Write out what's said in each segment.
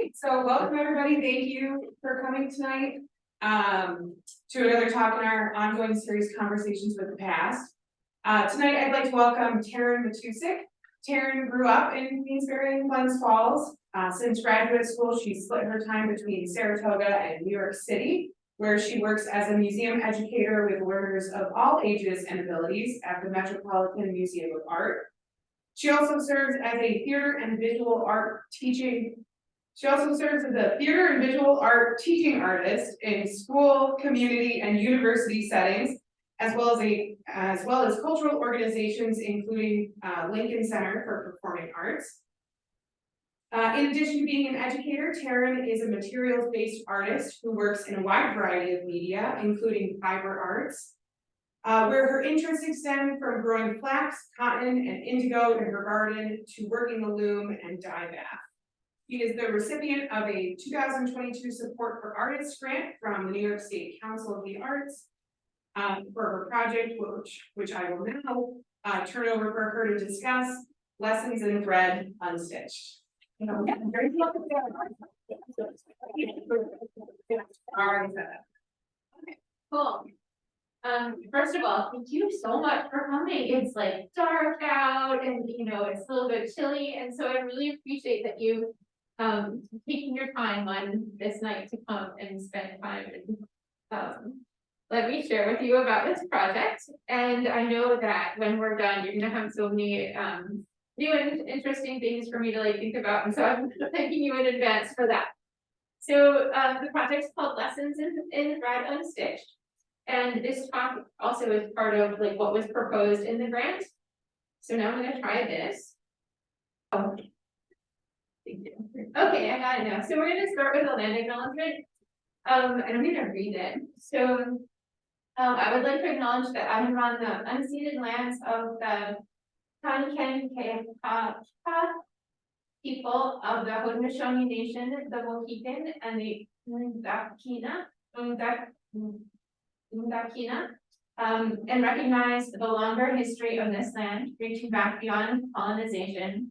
right, so welcome everybody. Thank you for coming tonight to another talk in our ongoing series Conversations with the Past. Tonight I'd like to welcome Taryn Matusik. Taryn grew up in Queensbury and Glens Falls. Since graduate school, she split her time between Saratoga and New York City, where she works as a museum educator with learners of all ages and abilities at the Metropolitan Museum of Art. She also serves as a theater and visual art teaching. She also serves as a theater and visual art teaching artist in school, community, and university settings, as well as cultural organizations, including Lincoln Center for Performing Arts. In addition to being an educator, Taryn is a materials-based artist who works in a wide variety of media, including fiber arts, where her interests extend from growing flax, cotton, and indigo in her garden to working the loom and dye bath. She is the recipient of a 2022 Support for Artists grant from the New York State Council of the Arts for her project, which I will now turn over for her to discuss, Lessons in Thread, Unstitched. All right, okay, cool. First of all, thank you so much for coming. It's like dark out and it's a little bit chilly. And so I really appreciate that you taking your time on this night to come and spend time and let me share with you about this project. And I know that when we're done, you're gonna have so many new and interesting things for me to think about. And so I'm thanking you in advance for that. So the project's called Lessons in Thread, Unstitched. And this talk also is part of what was proposed in the grant. So now I'm going to try this. Oh, thank you. Okay, I got it now. So we're going to start with a land acknowledgement. And I'm going to read it. So I would like to acknowledge that I am on the unceded lands of the Kanken people of the Haudenosaunee Nation, the Mohican, and the Ndakina, and recognize the longer history of this land, reaching back beyond colonization,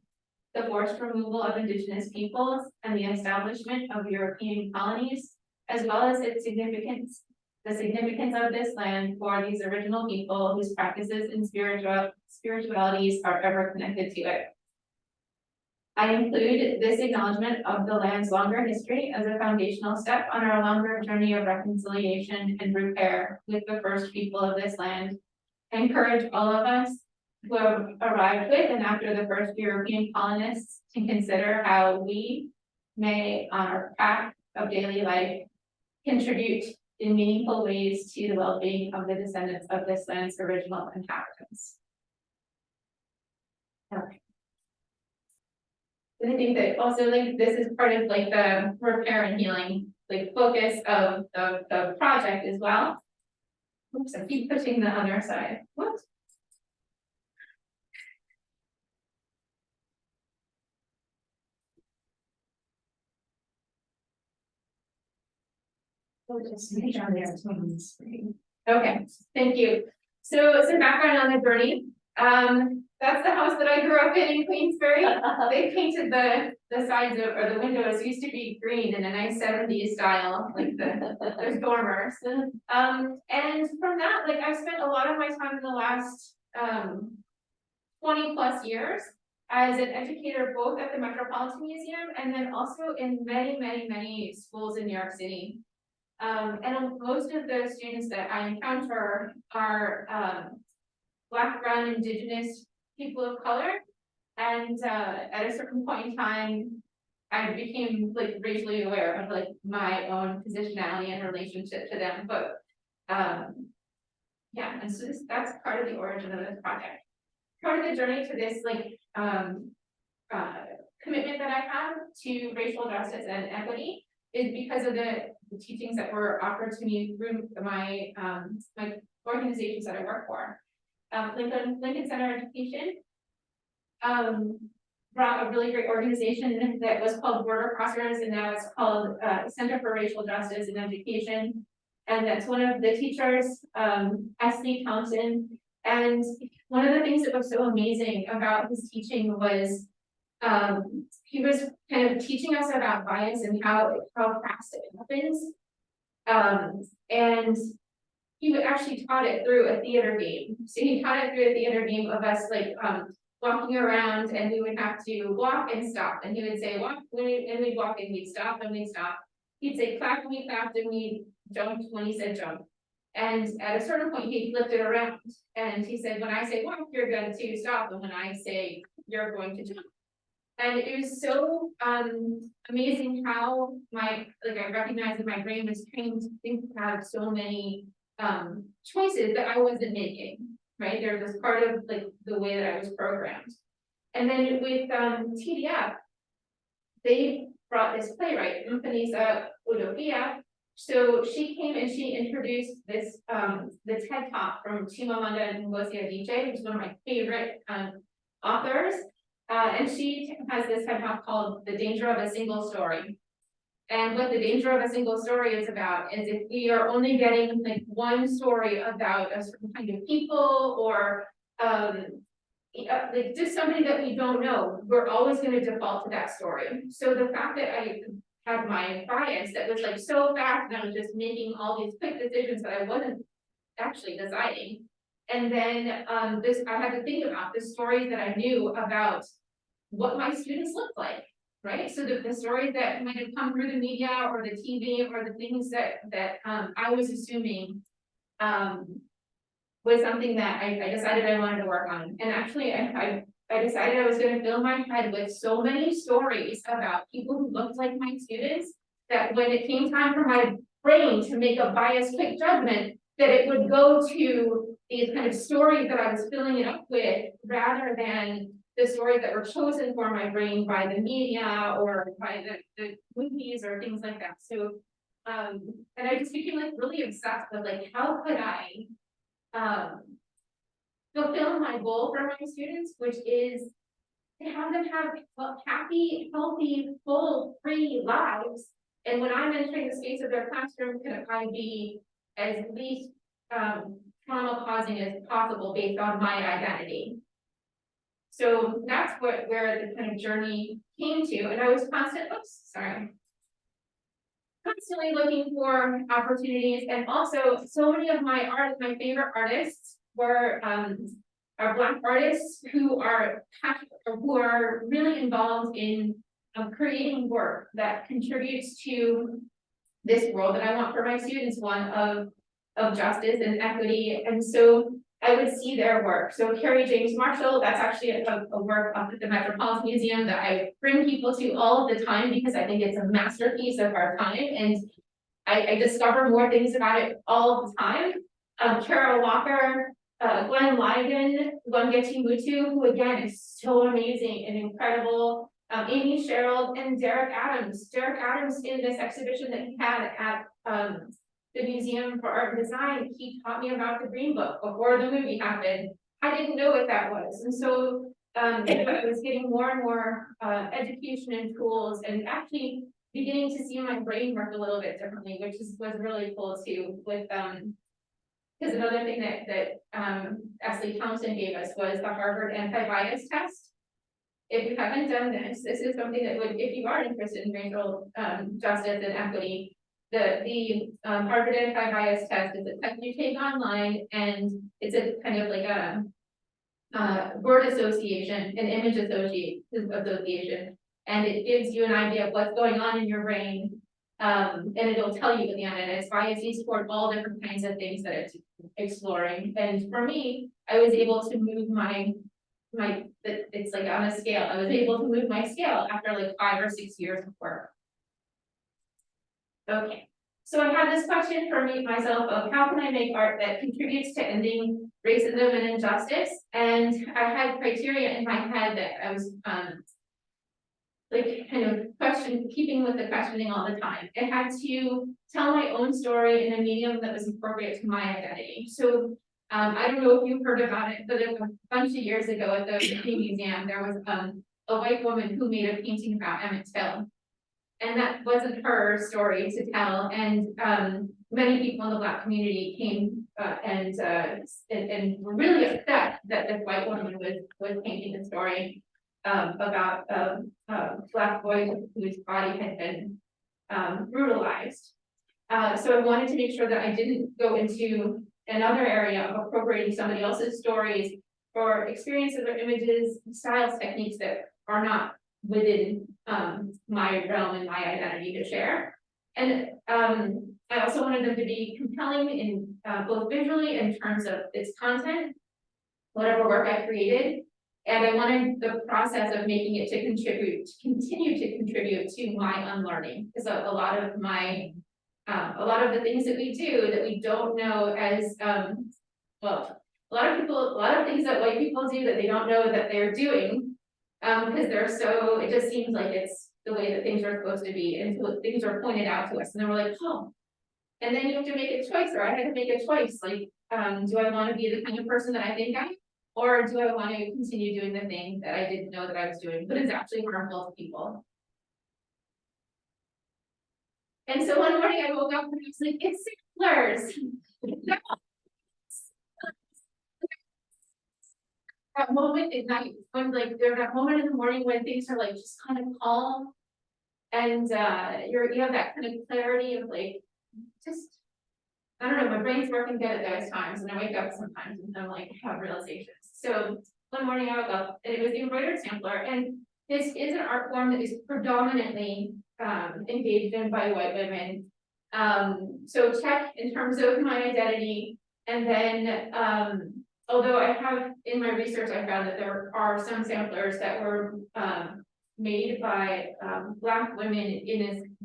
the forced removal of indigenous peoples, and the establishment of European colonies, as well as the significance of this land for these original people whose practices and spiritualities are ever connected to it. I include this acknowledgement of the land's longer history as a foundational step on our longer journey of reconciliation and repair with the first people of this land. I encourage all of us who have arrived with and after the first European colonists to consider how we may, on our path of daily life, contribute in meaningful ways to the well-being of the descendants of this land's original inhabitants. Okay. And I think that also this is part of the repair and healing focus of the project as well. Oops, I keep pushing the other side. Whoops. Okay, thank you. So some background on the journey. That's the house that I grew up in Queensbury. They painted the sides of, or the windows used to be green in a nice 70s style, there's dormers. And from that, I've spent a lot of my time in the last 20 plus years as an educator, both at the Metropolitan Museum and then also in many schools in New York City. And most of the students that I encounter are Black, Brown, Indigenous people of color, and at a certain point in time, I became racially aware of my own positionality and relationship to them. But yeah, and so that's part of the origin of this project. Part of the journey to this commitment that I have to racial justice and equity is because of the teachings that were offered to me through my my organizations that I work for. Lincoln Center Education brought a really great organization that was called Border Crossers, and now it's called Center for Racial Justice in Education. And that's one of the teachers, Ashley Thompson. And one of the things that was so amazing about his teaching was he was kind of teaching us about bias and how fast it happens. And he would actually taught it through a theater game. So he taught it through a theater game of us like walking around, and we would have to walk and stop. And he would say walk, and we'd walk, and we'd stop, and we'd stop. He'd say clap, and we clapped, and we jumped when he said jump. And at a certain point, he flipped it around, and he said, when I say walk, you're going to stop, and when I say you're going to jump. And it was so amazing how I recognized that my brain was trained to have so many choices that I wasn't making, right? They're just part of like the way that I was programmed. And then with TDF, they brought this playwright, Mfanisa Udofia. So she came and she introduced this the TED Talk from Chimamanda Ngozi Adichie, who's one of my favorite authors. And she has this TED Talk called The Danger of a Single Story. And what the danger of a single story is about is if we are only getting like one story about a certain kind of people or like just somebody that we don't know, we're always going to default to that story. So the fact that I had my bias that was like so fast and I was just making all these quick decisions that I wasn't actually deciding. And then I had to think about the stories that I knew about what my students looked like. Right, so the stories that might have come through the media or the TV or the things that I was assuming was something that I decided I wanted to work on. And actually, I decided I was going to fill my head with so many stories about people who looked like my students that when it came time for my brain to make a biased quick judgment, that it would go to these kind of stories that I was filling it up with rather than the stories that were chosen for my brain by the media or by the movies or things like that. So, and I just became like really obsessed with like, how could I fulfill my goal for my students, which is to have them have happy, healthy, full, free lives. And when I'm entering the space of their classroom, can I be as least trauma causing as possible based on my identity? So that's where the kind of journey came to, and I was constantly looking for opportunities, and also so many of my favorite artists were are Black artists who are really involved in creating work that contributes to this world that I want for my students, one of justice and equity, and so I would see their work. So Carrie James Marshall, that's actually a work up at the Metropolitan Museum that I bring people to all of the time because I think it's a masterpiece of our time. And I discover more things about it all the time. Carol Walker, Glenn Ligon, Wangeci Mutu, who again is so amazing and incredible. Amy Sherrill and Derek Adams. Derek Adams in this exhibition that he had at the Museum for Art and Design, he taught me about the Green Book before the movie happened. I didn't know what that was. And so I was getting more and more education and tools and actually beginning to see my brain work a little bit differently, which was really cool too. With because another thing that Ashley Thompson gave us was the Harvard anti-bias test. If you haven't done this, this is something that would, if you are interested in racial justice and equity, the Harvard anti-bias test is a test you take online, and it's a kind of like a word association, an image association, and it gives you an idea of what's going on in your brain, and it'll tell you at the end, and it's biases toward all different kinds of things that it's exploring. And for me, I was able to move it's like on a scale. I was able to move my scale after like 5 or 6 years of work. Okay, so I had this question for myself of how can I make art that contributes to ending racism and injustice? And I had criteria in my head that I was like kind of keeping with the questioning all the time. It had to tell my own story in a medium that was appropriate to my identity. So I don't know if you've heard about it, but a bunch of years ago at the Museum, there was a white woman who made a painting about Emmett Till. And that wasn't her story to tell. And many people in the Black community came and were really upset that this white woman was painting the story. about a Black boy whose body had been brutalized. So I wanted to make sure that I didn't go into another area of appropriating somebody else's stories or experiences or images, styles, techniques that are not within my realm and my identity to share. And I also wanted them to be compelling in both visually in terms of its content, whatever work I created. And I wanted the process of making it to continue to contribute to my unlearning. Because a lot of my, a lot of the things that we do that we don't know as, well, a lot of things that white people do that they don't know that they're doing, because they're so, it just seems like it's the way that things are supposed to be until things are pointed out to us. And then we're like, oh, and then you have to make a choice, or I had to make a choice, like, do I want to be the kind of person that I think I am? Or do I want to continue doing the thing that I didn't know that I was doing, but it's actually harmful to people? And so one morning I woke up and I was like, it's samplers. That moment at night, when like there's that moment in the morning when things are like just kind of calm. And you have that kind of clarity of like, just, I don't know, my brain's working good at those times, and I wake up sometimes and I'm like, have realizations. So one morning I woke up and it was the embroidered sampler, and this is an art form that is predominantly engaged in by white women. So check in terms of my identity, and then although I have in my research I found that there are some samplers that were made by Black women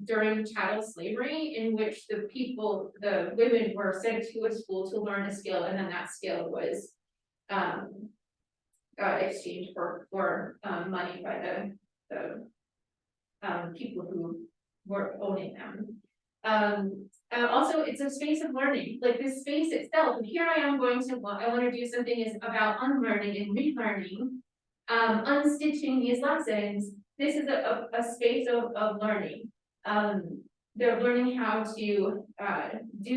during chattel slavery, in which the women were sent to a school to learn a skill, and then that skill was exchanged for money by the people who were owning them. Also, it's a space of learning, like this space itself. And here I am I want to do something is about unlearning and relearning, unstitching these lessons. This is a space of learning. They're learning how to do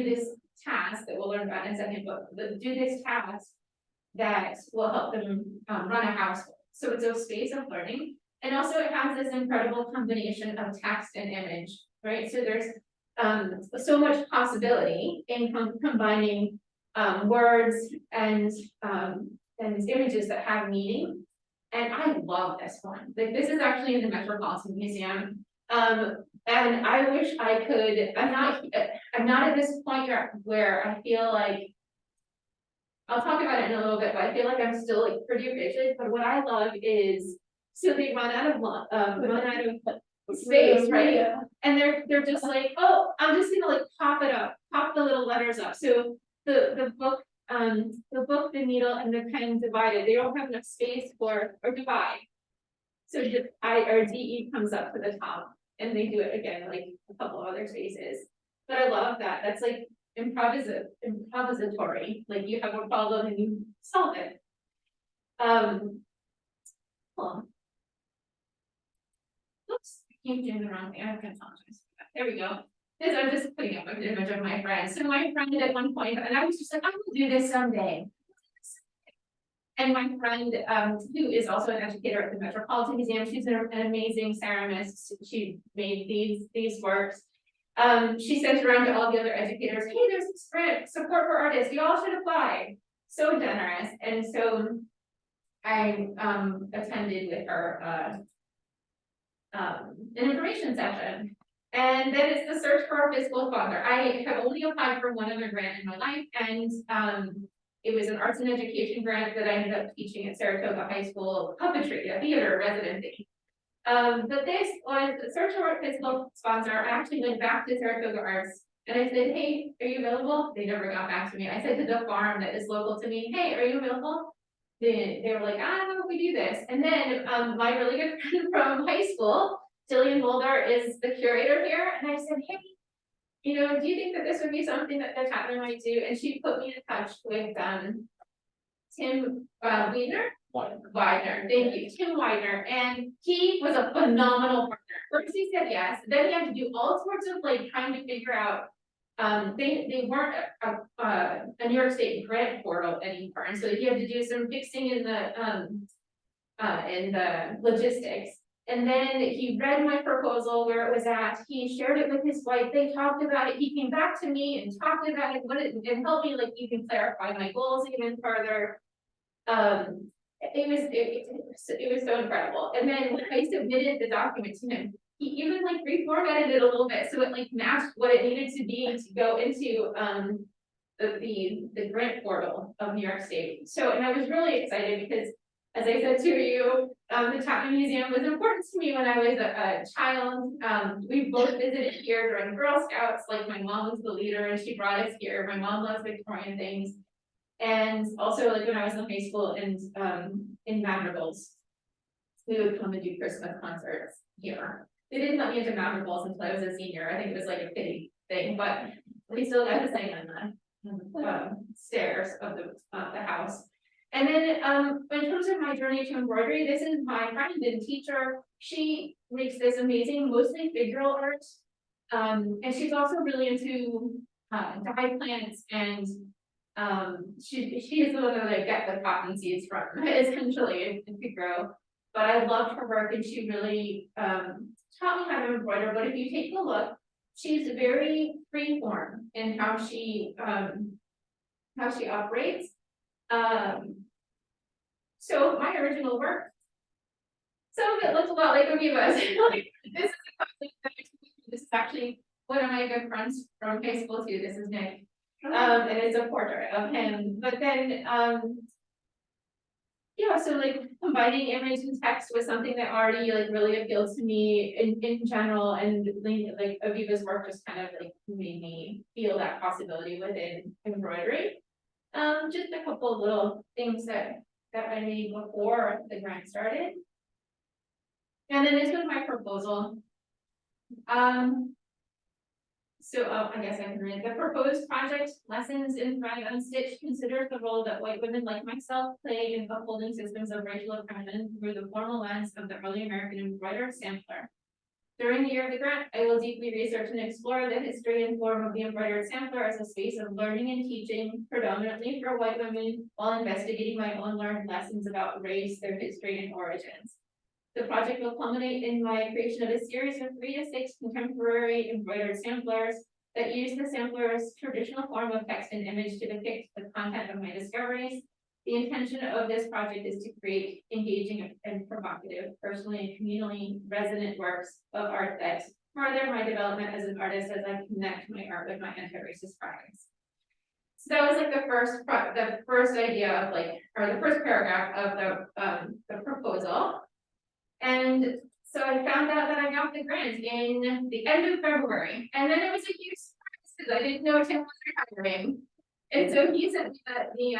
this task that we'll learn about in a second, but do this task that will help them run a household. So it's a space of learning. And also it has this incredible combination of text and image, right? So there's so much possibility in combining words and images that have meaning. And I love this one. Like, this is actually in the Metropolitan Museum. And I wish I could, I'm not at this point where I feel like, I'll talk about it in a little bit, but I feel like I'm still like pretty rigid. But what I love is, so they run out of space, right? Yeah. And they're just like, oh, I'm just gonna like pop the little letters up. So the book, the needle, and the pen divided. They don't have enough space or divide. So just I or DE comes up to the top, and they do it again like a couple of other spaces. But I love that. That's like improvisatory. Like, you have a problem and you solve it. Cool. Oops, I keep doing the wrong thing. I apologize for that. There we go. This, I'm just putting up an image of my friend. So my friend at one point, and I was just like, I will do this someday. And my friend, who is also an educator at the Metropolitan Museum, she's an amazing ceramist. She made these works. She sent around to all the other educators, hey, there's this grant, support for artists, you all should apply. So generous. And so I attended with her an information session. And then it's the search for a fiscal sponsor. I have only applied for one other grant in my life, and it was an arts and education grant that I ended up teaching at Saratoga High School, puppetry, a theater residency. But this was a search for a fiscal sponsor. I actually went back to Saratoga Arts and I said, hey, are you available? They never got back to me. I said to the farm that is local to me, hey, are you available? They were like, I don't know if we do this. And then my really good friend from high school, Jillian Mulder, is the curator here. And I said, hey, you know, do you think that this would be something that the Chapman might do? And she put me in touch with Tim Widener, thank you, Tim Widener, and he was a phenomenal partner. First he said yes, then he had to do all sorts of like trying to figure out. They weren't a New York State grant portal anymore, and so he had to do some fixing in the and the logistics. And then he read my proposal where it was at, he shared it with his wife, they talked about it, he came back to me and talked about it, and helped me like even clarify my goals even further. It was so incredible. And then when I submitted the document to him, he even like reformatted it a little bit so it like matched what it needed to be to go into the grant portal of New York State. So, and I was really excited because, as I said to you, the Chapman Museum was important to me when I was a child. We both visited here during Girl Scouts, like my mom was the leader and she brought us here. My mom loves Victorian things. And also like when I was in high school and in Madrigals, we would come and do Christmas concerts here. They didn't let me into Madrigals until I was a senior. I think it was like a pity thing, but we still got to sing on the stairs of the house. And then in terms of my journey to embroidery, this is my friend and teacher. She makes this amazing, mostly figural art. And she's also really into dye plants, and she is the one that I get the cotton seeds from, essentially, and to grow. But I loved her work, and she really taught me how to embroider. But if you take a look, she's very free form in how she operates. So my original work, some of it looks a lot like Amoebas. This is actually one of my good friends from high school too. This is Nick. And it's a portrait of him. But then yeah, so like combining image and text was something that already like really appealed to me in general, and like Aviva's work just kind of like made me feel that possibility within embroidery. Just a couple of little things that I made before the grant started. And then this was my proposal. So I guess I can read. The proposed project, Lessons in Unstitched, considers the role that white women like myself play in upholding systems of racial oppression through the formal lens of the early American embroidered sampler. During the year of the grant, I will deeply research and explore the history and form of the embroidered sampler as a space of learning and teaching, predominantly for white women, while investigating my own learned lessons about race, their history, and origins. The project will culminate in my creation of a series of 3 to 6 contemporary embroidered samplers that use the sampler's traditional form of text and image to depict the content of my discoveries. The intention of this project is to create engaging and provocative, personally and communally resonant works of art that further my development as an artist as I connect my art with my anti-racist practice. So that was like the first idea of like, or the first paragraph of the proposal. And so I found out that I got the grant in the end of February, and then it was a huge surprise because I didn't know Tim was retiring. And so he sent me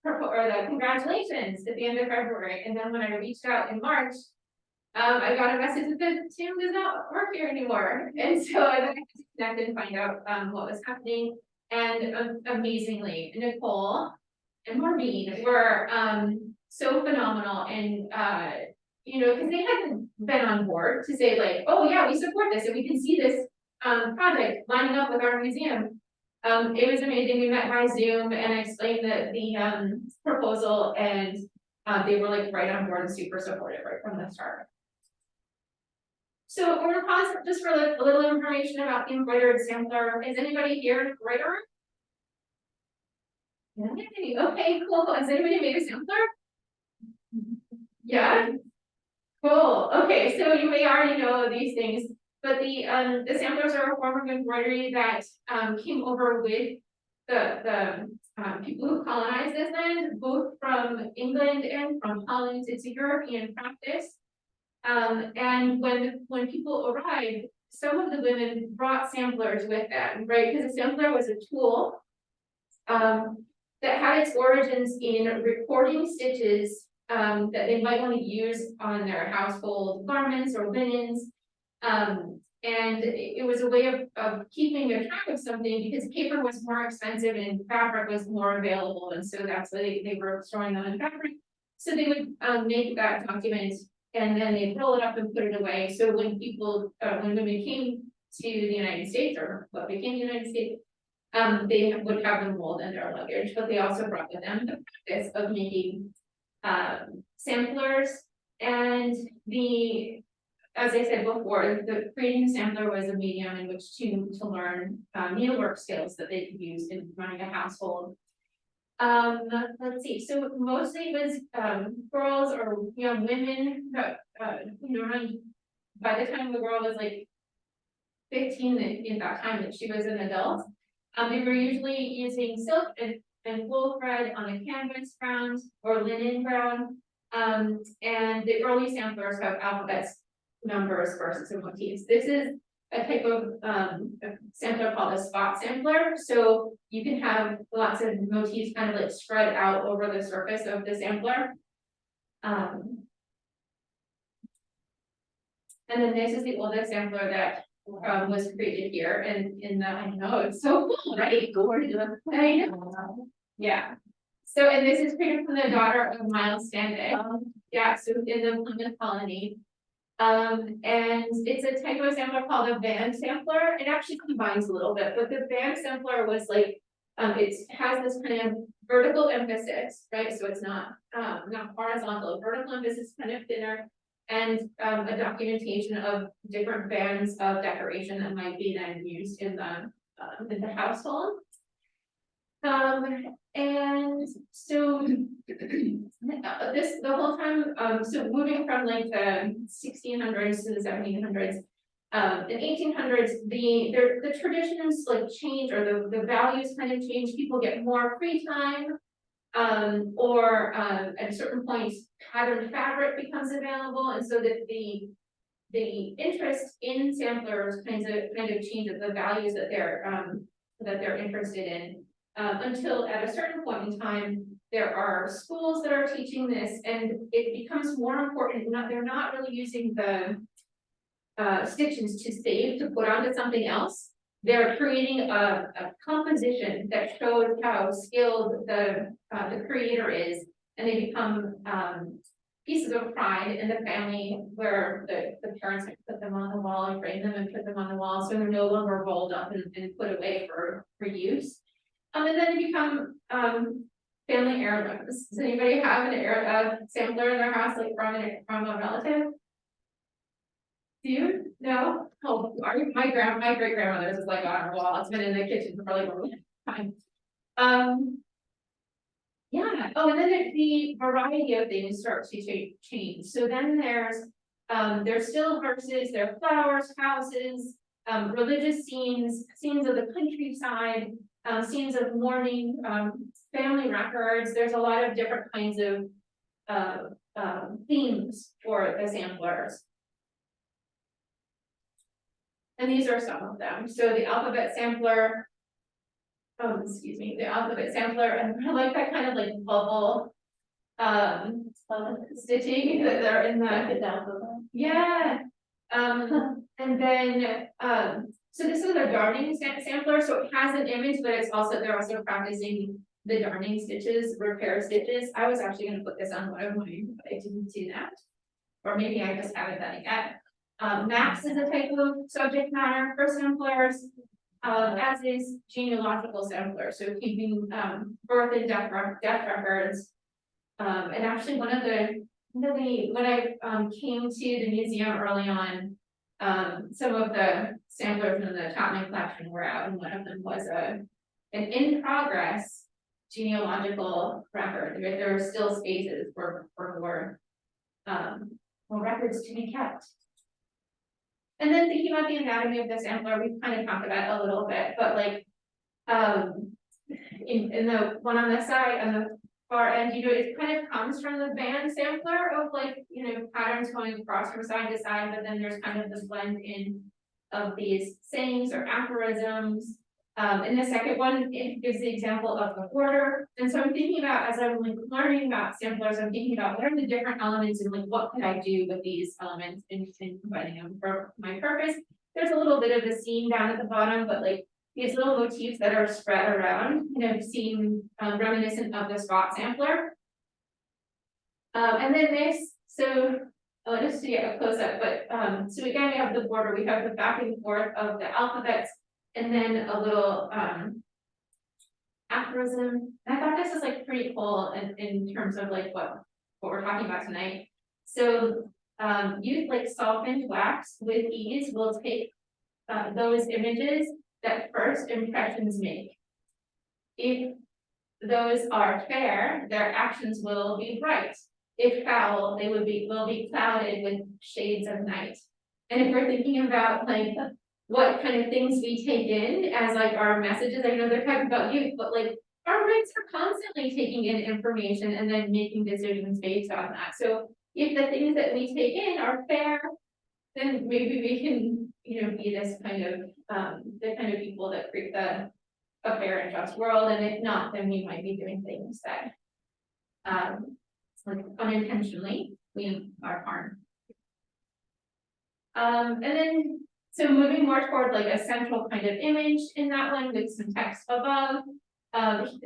the congratulations at the end of February, and then when I reached out in March, I got a message that Tim does not work here anymore, and so I had to connect and find out what was happening. And amazingly, Nicole and Maureen were so phenomenal, and you know, because they hadn't been on board to say like, oh yeah, we support this and we can see this project lining up with our museum. It was amazing. We met by Zoom and I explained the proposal, and they were like right on board and super supportive right from the start. So we're gonna pause just for like a little information about the embroidered sampler. Is anybody here an embroiderer? Okay, cool. Has anybody made a sampler? Yeah. Cool. Okay, so you may already know these things, but the samplers are a form of embroidery that came over with the people who colonized this land, both from England and from Holland. It's a European practice. And when people arrived, some of the women brought samplers with them, right? Because a sampler was a tool that had its origins in recording stitches that they might want to use on their household garments or linens. And it was a way of keeping a track of something because paper was more expensive and fabric was more available. And so that's why they were storing them in fabric. So they would make that document and then they'd roll it up and put it away. So when people, when women came to the United States or what became the United States, they would have them rolled in their luggage, but they also brought with them the practice of making samplers And as I said before, the creating a sampler was a medium in which to learn needlework skills that they could use in running a household. Let's see, so mostly it was girls or young women, around, by the time the girl was like 15, in that time that she was an adult, they were usually using silk and wool thread on a canvas ground or linen ground. And the early samplers have alphabets, numbers, verses, and motifs. This is a type of sampler called a spot sampler. So you can have lots of motifs kind of like spread out over the surface of the sampler. And then this is the oldest sampler that was created here, and I know it's so cool, right? I know. Yeah. So, and this is created from the daughter of Miles Standing. Yeah, so in the Plymouth colony. And it's a type of sampler called a band sampler. It actually combines a little bit, but the band sampler was like, it has this kind of vertical emphasis, right? So it's not horizontal, vertical emphasis, kind of thinner, and a documentation of different bands of decoration that might be then used in the household. And so the whole time, so moving from like the 1600s to the 1700s, in 1800s, the traditions like change, or the values kind of change. People get more free time, or at certain points, patterned fabric becomes available, and so that the interest in samplers kind of changes the values that they're interested in. Until at a certain point in time, there are schools that are teaching this, and it becomes more important. They're not really using the stitches to save, to put onto something else. They're creating a composition that shows how skilled the creator is, and they become pieces of pride in the family, where the parents put them on the wall and frame them and put them on the wall, so they're no longer rolled up and put away for use. And then they become family heirlooms. Does anybody have a sampler in their house, like from a relative? Do you? No? Oh, my great grandmother's is like on her wall. It's been in the kitchen for like a long time. Yeah. Oh, and then the variety of things starts to change. So then there's still verses, there are flowers, houses, religious scenes of the countryside, scenes of mourning, family records. There's a lot of different kinds of themes for the samplers. And these are some of them. So the alphabet sampler, the alphabet sampler, and I like that kind of like bubble stitching that they're in the alphabet. Yeah. And then so this is a darning sampler, so it has an image, but they're also practicing the darning stitches, repair stitches. I was actually going to put this on one of mine, but I didn't do that, or maybe I just haven't done it yet. Maps is a type of subject matter for samplers, as is genealogical sampler, so keeping birth and death records. And actually when I came to the museum early on, some of the samplers in the Chapman collection were out, and one of them was an in progress genealogical record. There are still spaces for more records to be kept. And then thinking about the anatomy of the sampler, we've kind of talked about a little bit, but like in the one on the side, on the far end, it kind of comes from the band sampler of like, patterns going across from side to side, but then there's kind of this blend in of these sayings or aphorisms. And the second one, it gives the example of the border. And so I'm thinking about, as I'm like learning about samplers, I'm thinking about what are the different elements and like what could I do with these elements and combining them for my purpose. There's a little bit of the scene down at the bottom, but like these little motifs that are spread around, seem reminiscent of the spot sampler. And then this, so just to get a close up, but so again, we have the border, we have the back and forth of the alphabets, and then a little aphorism. And I thought this was like pretty cool in terms of like what we're talking about tonight. So, use like softened wax with ease will take those images that first impressions make. If those are fair, their actions will be bright. If foul, they will be clouded with shades of night. And if we're thinking about like what kind of things we take in as like our messages, I know they're talking about youth, but like our brains are constantly taking in information and then making decisions based on that. So if the things that we take in are fair, then maybe we can, be this kind of, the kind of people that create a fair and just world, and if not, then we might be doing things that, like unintentionally, we are harmed. And then, so moving more toward like a central kind of image in that one with some text above,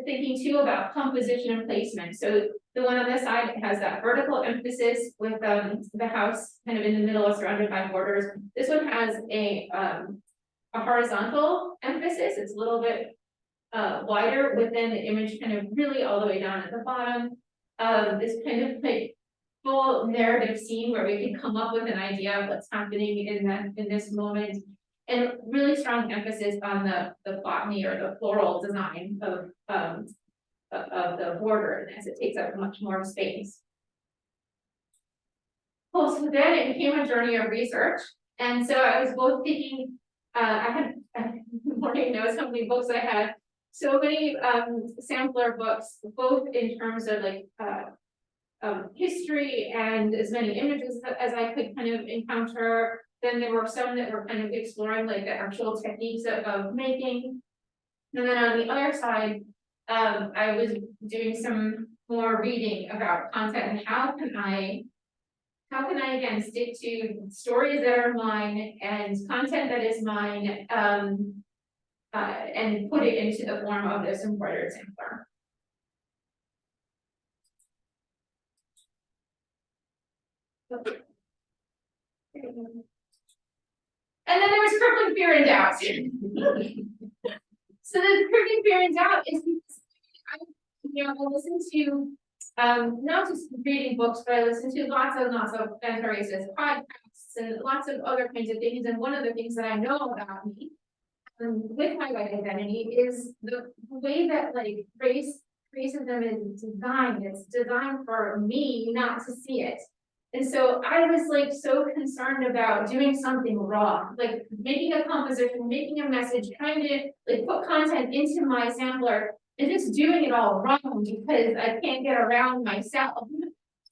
thinking too about composition and placement. So the one on the side has that vertical emphasis with the house kind of in the middle, surrounded by borders. This one has a horizontal emphasis. It's a little bit wider within the image, kind of really all the way down at the bottom. This kind of like full narrative scene where we can come up with an idea of what's happening in this moment, and really strong emphasis on the botany or the floral design of the border, as it takes up much more space. Well, so then it became a journey of research, and so I was both thinking, I already know so many books I had. So many sampler books, both in terms of like history and as many images as I could kind of encounter. Then there were some that were kind of exploring like the actual techniques of making. And then on the other side, I was doing some more reading about content and how can I again stick to stories that are mine and content that is mine, and put it into the form of this embroidered sampler. And then there was crippling fear and doubt. So the crippling fear and doubt is because I listen to not just reading books, but I listen to lots of anti-racist podcasts and lots of other kinds of things. And one of the things that I know about me with my white identity is the way that like racism is designed. It's designed for me not to see it. And so I was like so concerned about doing something wrong, like making a composition, making a message, trying to like put content into my sampler and just doing it all wrong because I can't get around myself.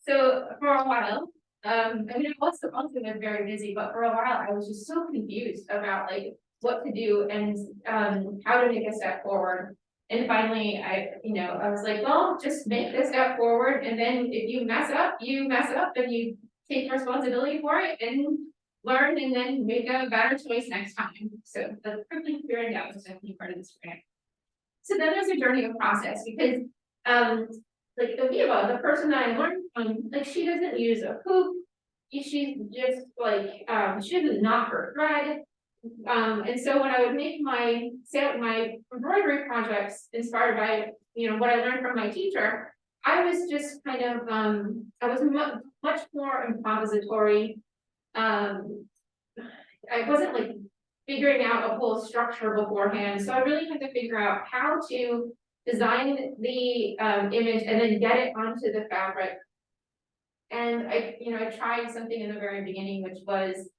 So for a while, I mean, it was also been very busy, but for a while I was just so confused about like what to do and how to make a step forward. And finally, I was like, well, just make this step forward. And then if you mess up, and you take responsibility for it and learn and then make a better choice next time. So the crippling fear and doubt was definitely part of this grant. So then there's a journey of process because like the Viva, the person that I learned from, like she doesn't use a hoop. She's just like, she doesn't knot her thread. And so when I would make my embroidery projects inspired by what I learned from my teacher, I was just kind of I was much more improvisatory. I wasn't like figuring out a whole structure beforehand, so I really had to figure out how to design the image and then get it onto the fabric. And I tried something in the very beginning, which was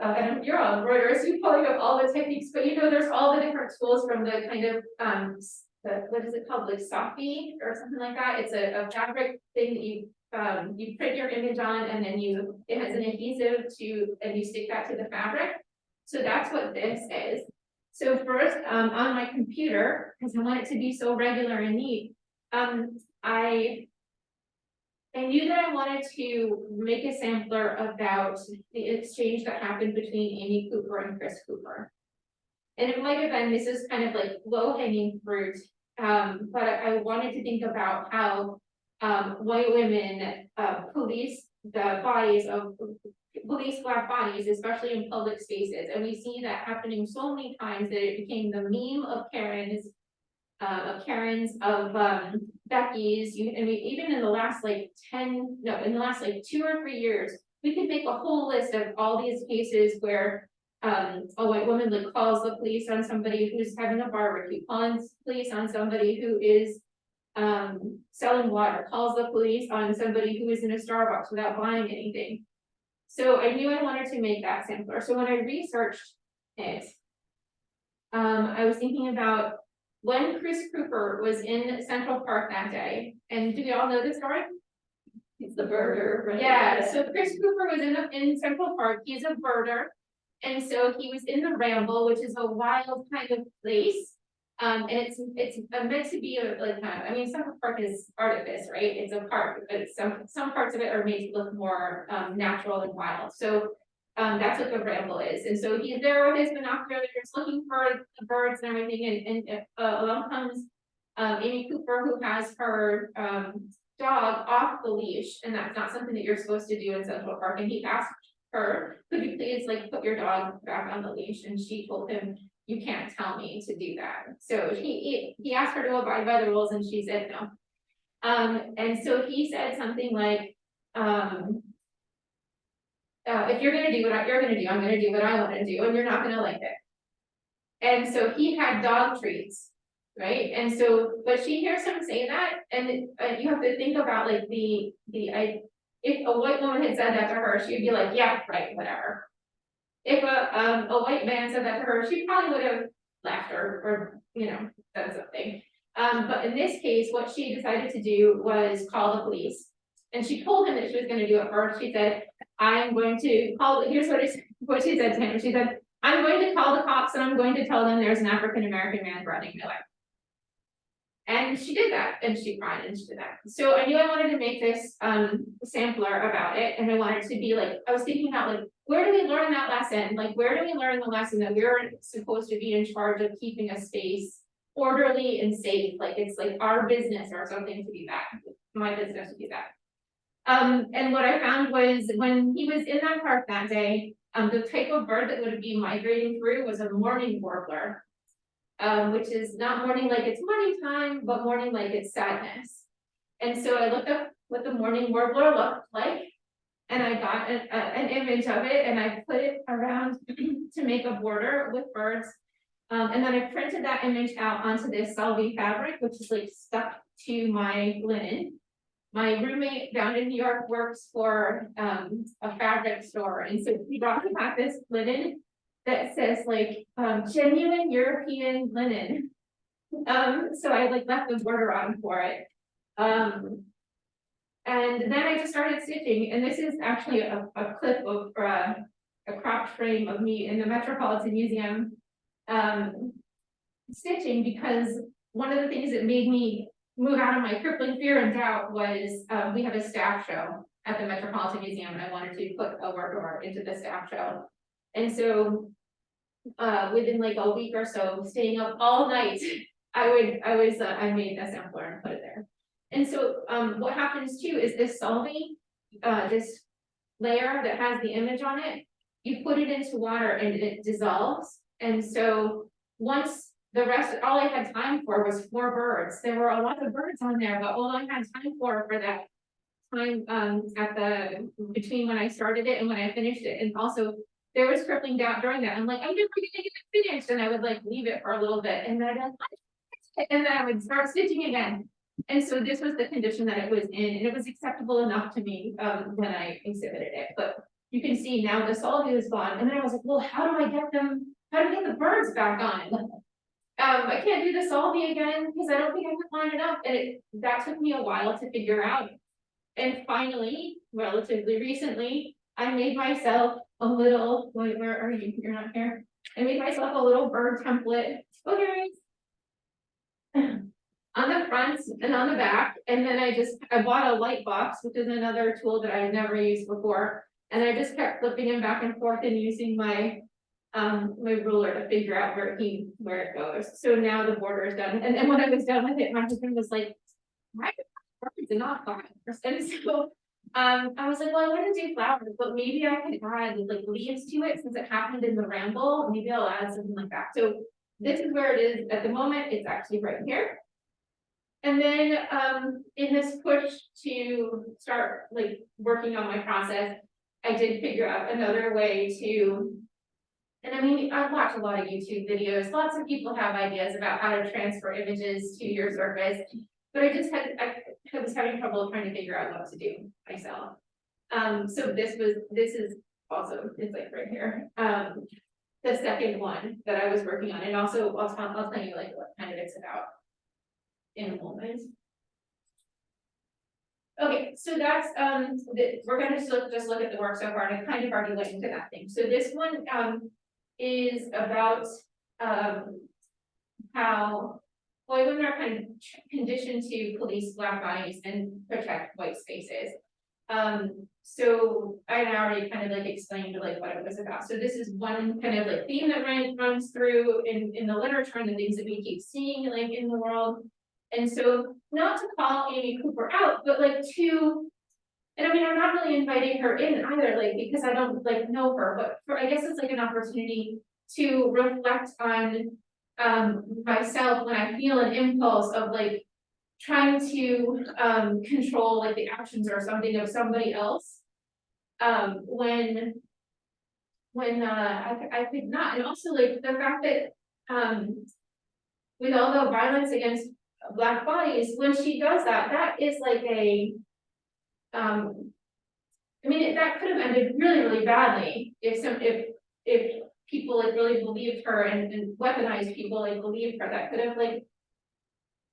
and you're all embroiderers, so you probably know all the techniques, but there's all the different tools from the kind of what is it called, like Sophie or something like that. It's a fabric thing that you print your image on, and then it has an adhesive and you stick that to the fabric. So that's what this is. So first, on my computer, because I want it to be so regular and neat, I knew that I wanted to make a sampler about the exchange that happened between Amy Cooper and Chris Cooper. And it might have been, this is kind of like low-hanging fruit, but I wanted to think about how white women police the bodies of Black bodies, especially in public spaces. And we see that happening so many times that it became the meme of Karens, of Becky's, I mean, even in the last like in the last like 2 or 3 years, we could make a whole list of all these cases where a white woman like calls the police on somebody who's having a barbecue, calls police on somebody who is selling water, calls the police on somebody who is in a Starbucks without buying anything. So I knew I wanted to make that simpler. So when I researched it, I was thinking about when Chris Cooper was in Central Park that day, and do we all know this story? It's the birder, right? Yeah, so Chris Cooper was in Central Park, he's a birder. And so he was in the Ramble, which is a wild kind of place. And it's meant to be I mean, Central Park is artifice, right? It's a park, but some parts of it are made to look more natural and wild. So that's what the Ramble is. And so he's there with his binoculars looking for the birds and everything. And along comes Amy Cooper, who has her dog off the leash, and that's not something that you're supposed to do in Central Park. And he asked her, could you please like put your dog back on the leash? And she told him, you can't tell me to do that. So he asked her to abide by the rules, and she said no. And so he said something like, if you're gonna do what you're gonna do, I'm gonna do what I want to do, and you're not gonna like it. And so he had dog treats, right? And so, but she hears him say that, and you have to think about like if a white woman had said that to her, she'd be like, yeah, right, whatever. If a white man said that to her, she probably would have laughed or done something. But in this case, what she decided to do was call the police. And she told him that she was going to do it first. She said, I'm going to call, here's what she said to him. She said, I'm going to call the cops and I'm going to tell them there's an African-American man threatening my life. And she did that, and she cried and she did that. So I knew I wanted to make this sampler about it, and I wanted to be like, I was thinking about like, where do we learn that lesson? Like, where do we learn the lesson that we're supposed to be in charge of keeping a space orderly and safe? Like it's like our business or something to be that. My business to be that. And what I found was when he was in that park that day, the type of bird that would be migrating through was a mourning warbler. Which is not mourning like it's mourning time, but mourning like it's sadness. And so I looked up what the mourning warbler looked like, and I got an image of it, and I put it around to make a border with birds. And then I printed that image out onto this Salvi fabric, which is like stuck to my linen. My roommate down in New York works for a fabric store, and so he brought me back this linen that says like genuine European linen. So I like left the border on for it. And then I just started stitching, and this is actually a clip of a cropped frame of me in the Metropolitan Museum stitching, because one of the things that made me move out of my crippling fear and doubt was we have a staff show at the Metropolitan Museum, and I wanted to put a work of art into the staff show. And so within like a week or so, staying up all night, I made a sampler and put it there. And so what happens too is this Salvi, this layer that has the image on it, you put it into water and it dissolves. And so once the rest, all I had time for was 4 birds. There were a lot of birds on there, but all I had time for that time between when I started it and when I finished it. And also there was crippling doubt during that. I'm like, I'm never gonna get it finished. And I would like leave it for a little bit, and then I would start stitching again. And so this was the condition that it was in, and it was acceptable enough to me when I exhibited it. But you can see now the Salvi is gone. And then I was like, well, how do I get the birds back on? I can't do the Salvi again because I don't think I can line it up. And that took me a while to figure out. And finally, relatively recently, I made myself a little, wait, where are you? You're not here. I made myself a little bird template. Okay. On the front and on the back. And then I bought a light box, which is another tool that I had never used before. And I just kept flipping him back and forth and using my ruler to figure out where it goes. So now the border is done. And then when I was done with it, my husband was like, why birds and not flowers? And so I was like, well, I want to do flowers, but maybe I could add like leaves to it since it happened in the Ramble. Maybe I'll add something like that. So this is where it is at the moment. It's actually right here. And then, in this push to start like working on my process, I did figure out another way to. And I mean, I've watched a lot of YouTube videos, lots of people have ideas about how to transfer images to your surface. But I was having trouble trying to figure out what to do myself. So this is also, it's like right here. The second one that I was working on, and also I'll tell you like what kind of it's about in a moment. Okay, so that's, we're gonna just look at the work so far, and I kind of already went into that thing. So this one, is about, how white women are kind of conditioned to police Black bodies and protect white spaces. So I already kind of like explained like what it was about. So this is one kind of like theme that runs through in the literature and the things that we keep seeing like in the world. And so not to call Amy Cooper out, but like to, and I mean, I'm not really inviting her in either, like, because I don't like know her, but for, I guess it's like an opportunity to reflect on myself when I feel an impulse of like trying to control like the actions or something of somebody else. When I could not, and also like the fact that with all the violence against Black bodies, when she does that, that is like a I mean, that could have ended really, really badly if people like really believed her and weaponized people like believed her. That could have like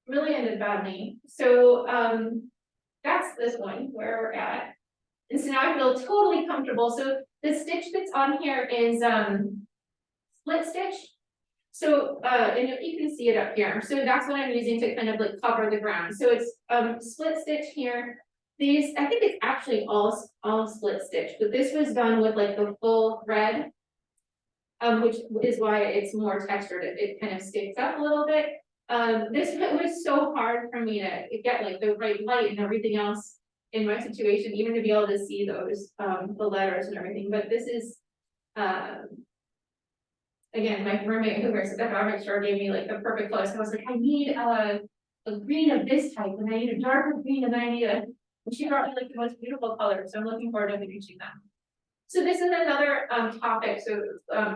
really ended badly. So that's this one where we're at. And so now I feel totally comfortable. So the stitch that's on here is split stitch. So and you can see it up here. So that's what I'm using to kind of like cover the ground. So it's split stitch here. These, I think it's actually all split stitch, but this was done with like the full thread, which is why it's more textured. It kind of sticks up a little bit. This was so hard for me to get like the right light and everything else in my situation, even to be able to see those the letters and everything. But this is again, my roommate who works at the fabric store gave me like the perfect color. So I was like, I need a green of this type, and I need a darker green, and I need a. And she brought me like the most beautiful colors, so I'm looking forward to finishing them. So this is another topic. So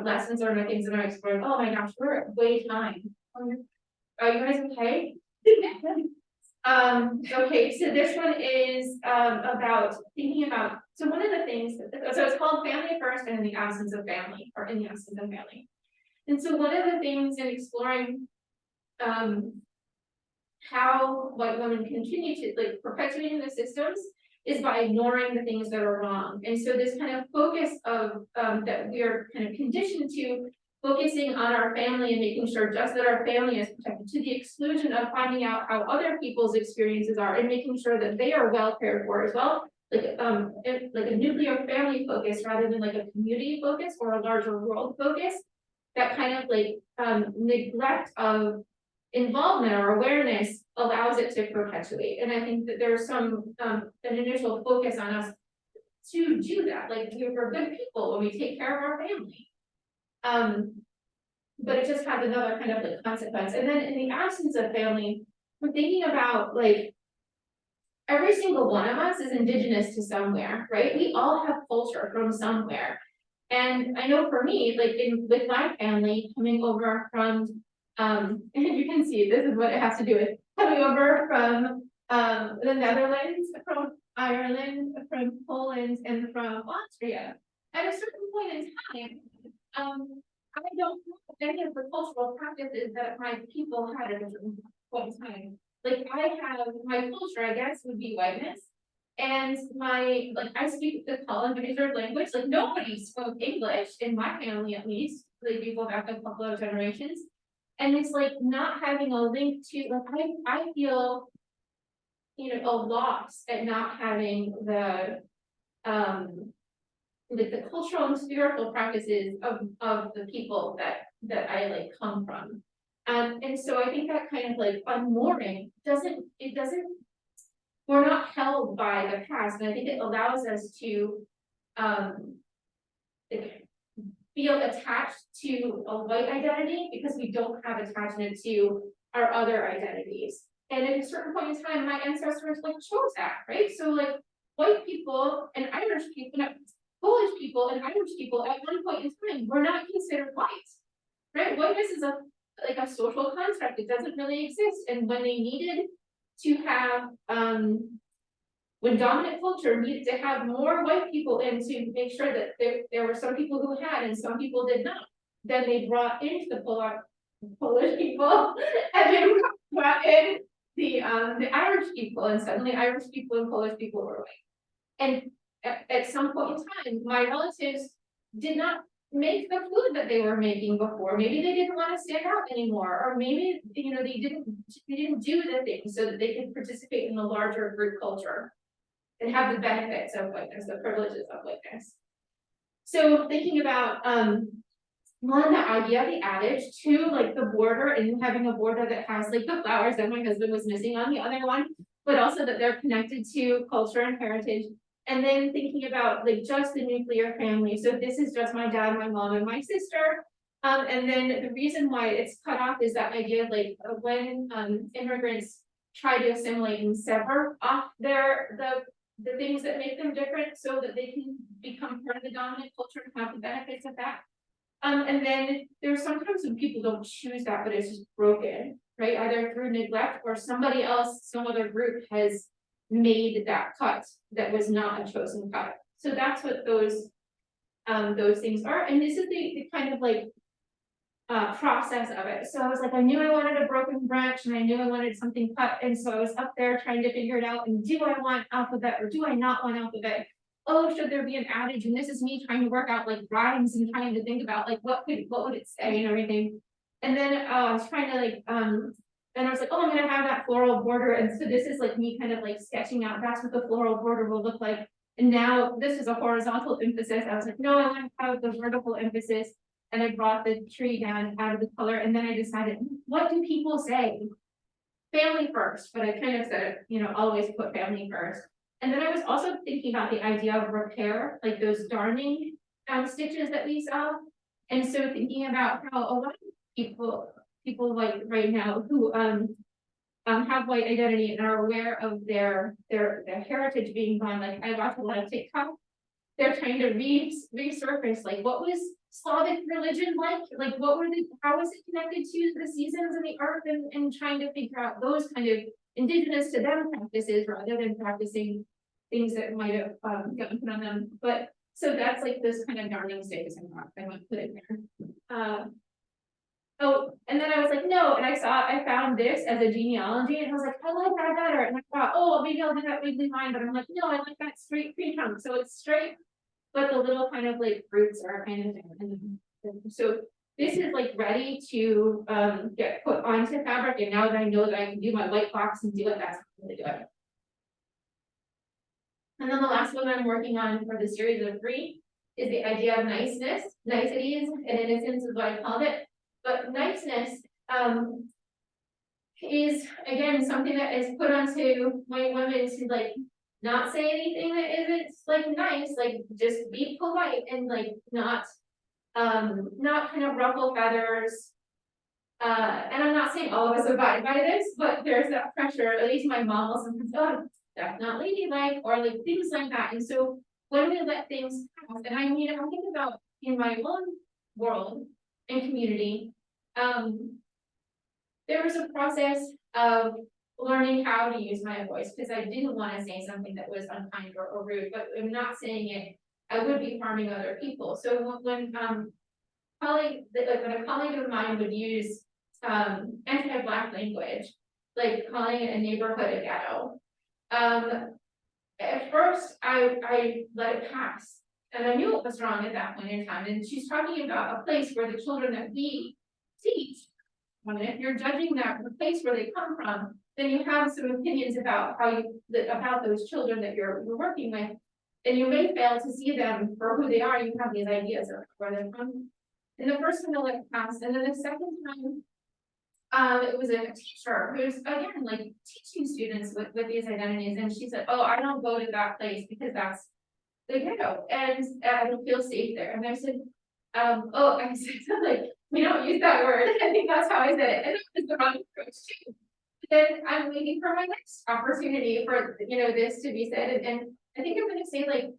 lessons learned or things that I'm exploring. Oh my gosh, we're at way time. Are you guys okay? Okay, so this one is about thinking about. So one of the things. So it's called Family First and in the Absence of Family, or in the Absence of Family. And so one of the things in exploring how white women continue to like perpetuating the systems is by ignoring the things that are wrong. And so this kind of focus of that we are kind of conditioned to focusing on our family and making sure just that our family is protected, to the exclusion of finding out how other people's experiences are and making sure that they are well cared for as well. Like like a nuclear family focus rather than like a community focus or a larger world focus. That kind of like neglect of involvement or awareness allows it to perpetuate. And I think that there's some an initial focus on us to do that. Like we're good people when we take care of our family. But it just has another kind of like consequence. And then in the absence of family, we're thinking about like every single one of us is indigenous to somewhere, right? We all have culture from somewhere. And I know for me, like with my family coming over from, and you can see this is what it has to do with coming over from the Netherlands, from Ireland, from Poland, and from Austria. At a certain point in time, I don't know any of the cultural practices that my people had at a certain point in time. Like I have my culture, I guess, would be whiteness. And my, like, I speak the colonizer language, like nobody spoke English in my family, at least, like you go back a couple of generations. And it's like not having a link to, like, I feel, you know, a loss at not having the, like the cultural and spiritual practices of the people that I like come from. And so I think that kind of like unmooring doesn't, we're not held by the past, and I think it allows us to feel attached to a white identity because we don't have attachment to our other identities. And at a certain point in time, my ancestors like chose that, right? So like white people and Irish people, no, Polish people and Irish people at one point in time were not considered white. Right? Whiteness is like a social construct, it doesn't really exist. And when they needed to have when dominant culture needed to have more white people in to make sure that there were some people who had and some people did not, then they brought into the Polish people and then brought in the Irish people, and suddenly Irish people and Polish people were white. And at some point in time, my relatives did not make the food that they were making before. Maybe they didn't want to stand out anymore, or maybe they didn't do the things so that they could participate in the larger group culture and have the benefits of whiteness, the privileges of whiteness. So thinking about one, the idea of the adage, two, like the border and having a border that has like the flowers that my husband was missing on the other one, but also that they're connected to culture and heritage. And then thinking about like just the nuclear family. So this is just my dad, my mom, and my sister. And then the reason why it's cut off is that idea of like when immigrants try to assimilate and sever off the things that make them different so that they can become part of the dominant culture and have the benefits of that. And then there's sometimes when people don't choose that, but it's just broken, right? Either through neglect or somebody else, some other group has made that cut that was not a chosen cut. So that's what those things are. And this is the kind of like process of it. So I was like, I knew I wanted a broken branch and I knew I wanted something cut. And so I was up there trying to figure it out. And do I want alphabet or do I not want alphabet? Oh, should there be an adage? And this is me trying to work out like rhymes and trying to think about like what would it say and everything. And then I was trying to like and I was like, oh, I'm gonna have that floral border. And so this is like me kind of like sketching out that's what the floral border will look like. And now this is a horizontal emphasis. I was like, no, I want to have the vertical emphasis. And I brought the tree down out of the color. And then I decided, what do people say? Family first, but I kind of said, always put family first. And then I was also thinking about the idea of repair, like those darning stitches that we saw. And so thinking about how a lot of people like right now who have white identity and are aware of their heritage being gone. Like I watch a lot of TikTok. They're trying to resurface like what was Slavic religion like what were how was it connected to the seasons and the earth and trying to figure out those kind of indigenous to them practices rather than practicing things that might have gotten put on them. But so that's like this kind of darning status and rock I want to put in there. Oh, and then I was like, no, and I found this as a genealogy, and I was like, I like that better. And I thought, oh, maybe I'll do that wiggly line, but I'm like, no, I like that straight tree trunk. So it's straight, but the little kind of like roots are kind of different. So this is like ready to get put onto fabric, and now that I know that I can do my white box and do it, that's really good. And then the last one I'm working on for the series of 3 is the idea of niceness, niceties and innocence is what I called it. But niceness is again something that is put onto white women to like not say anything that isn't like nice, like just be polite and like not kind of ruffle feathers. And I'm not saying all of us abide by this, but there's that pressure, at least my mom will sometimes, oh, that's not ladylike, or like things like that. And so when we let things pass, and I mean, I think about in my own world and community, there was a process of learning how to use my voice because I didn't want to say something that was unkind or rude, but I'm not saying it, I would be harming other people. So when a colleague of mine would use anti-Black language, like calling a neighborhood a ghetto, at first I let it pass. And I knew it was wrong at that point in time. And she's talking about a place where the children that we teach, when if you're judging that the place where they come from, then you have some opinions about about those children that you're working with, and you may fail to see them for who they are. You have these ideas of where they're from. And the first time I let it pass, and then the second time, it was a teacher who's again like teaching students with these identities, and she said, "Oh, I don't go to that place because that's the ghetto, and I don't feel safe there." And I said, "Oh," I said, "like we don't use that word." I think that's how I said it, and it was the wrong approach too. then I'm waiting for my next opportunity for, this to be said, and I think I'm gonna say like,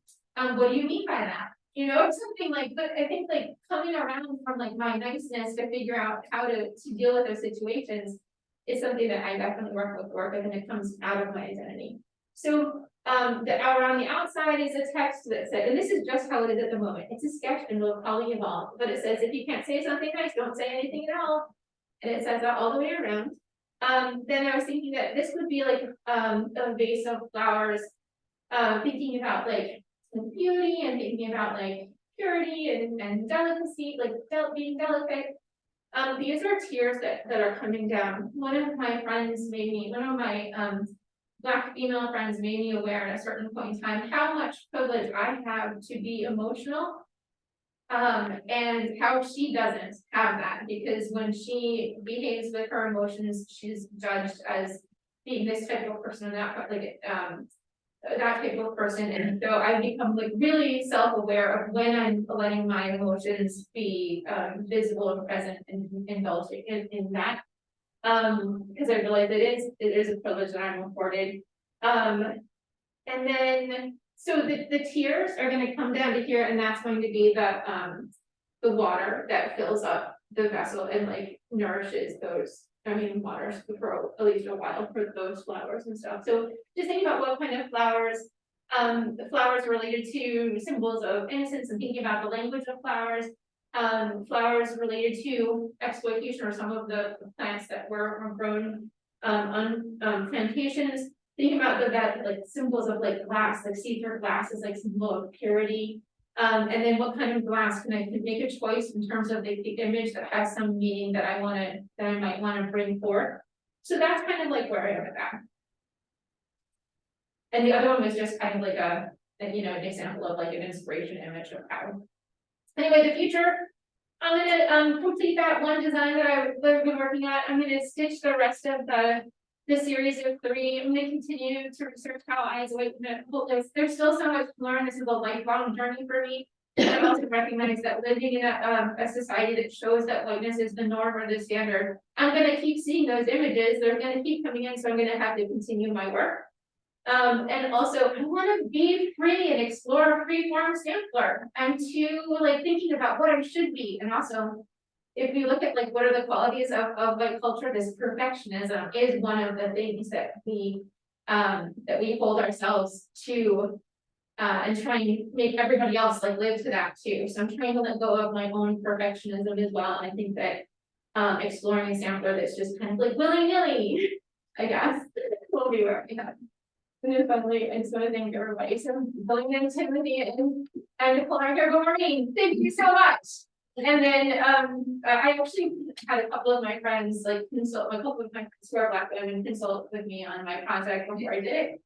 what do you mean by that? Something like, but I think like coming around from like my niceness to figure out how to deal with those situations is something that I definitely work with, and it comes out of my identity. So, around the outside is a text that said, and this is just how it is at the moment, it's a sketch and will probably evolve, but it says, if you can't say something nice, don't say anything at all. And it says that all the way around. Then I was thinking that this would be like, a vase of flowers, thinking about like beauty and thinking about like purity and delicacy, like being delicate. These are tears that are coming down. One of my Black female friends made me aware at a certain point in time how much privilege I have to be emotional. And how she doesn't have that, because when she behaves with her emotions, she's judged as being this type of person, that type of person. And so I've become like really self-aware of when I'm letting my emotions be visible and present and indulging in that. Because I realize it is a privilege that I'm afforded. And then so the tears are going to come down to here, and that's going to be the water that fills up the vessel and like nourishes those. Waters for at least a while for those flowers and stuff. So just think about what kind of flowers, the flowers related to symbols of innocence, and thinking about the language of flowers, flowers related to exploitation or some of the plants that were grown on plantations. Think about that like symbols of like glass, like see-through glass is like symbol of purity. And then what kind of glass can I make a choice in terms of the image that has some meaning that I might want to bring forth. So that's kind of like where I am with that. And the other one was just kind of like an example of like an inspiration image of how. Anyway, the future, I'm gonna complete that one design that I've been working on. I'm gonna stitch the rest of the series of 3. I'm gonna continue to research how eyes awaken. There's still so much to learn. This is a lifelong journey for me. I also recognize that living in a society that shows that whiteness is the norm or the standard, I'm gonna keep seeing those images. They're gonna keep coming in, so I'm gonna have to continue my work. And also I want to be free and explore a free form sampler, and to like thinking about what I should be. And also, if we look at like what are the qualities of white culture, this perfectionism is one of the things that we hold ourselves to, and trying to make everybody else like live to that too. So I'm trying to let go of my own perfectionism as well. And I think that exploring a sampler that's just kind of like willy-nilly, I guess, will be where we have. And finally, I just want to thank everybody. So Billion, Timothy, and Nicole are here. Good morning. Thank you so much. And then I actually had a couple of my friends like consult, a couple of my friends who are Black women consult with me on my project before I did it.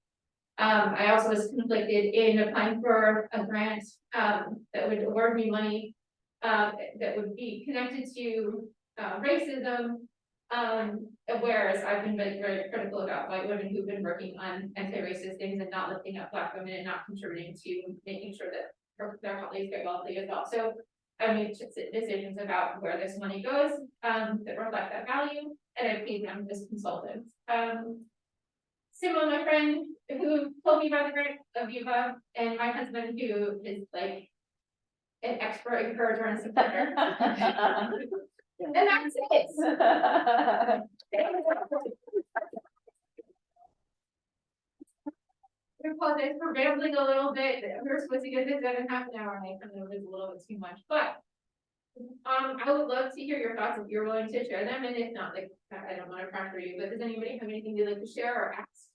I also was conflicted in applying for a grant that would award me money that would be connected to racism. Whereas I've been very critical about white women who've been working on anti-racist things and not lifting up Black women and not contributing to making sure that their colleagues get wealthy as well. So I made decisions about where this money goes that reflect that value, and I paid them as consultants. Simon, my friend who told me about the grant, Aviva, and my husband who is like an expert encourager and supporter. And that's it. I apologize for rambling a little bit. We were supposed to get this done in half an hour, and I kind of was a little bit too much. But I would love to hear your thoughts if you're willing to share them, and if not, like I don't want to pressure you. But does anybody have anything they'd like to share or ask?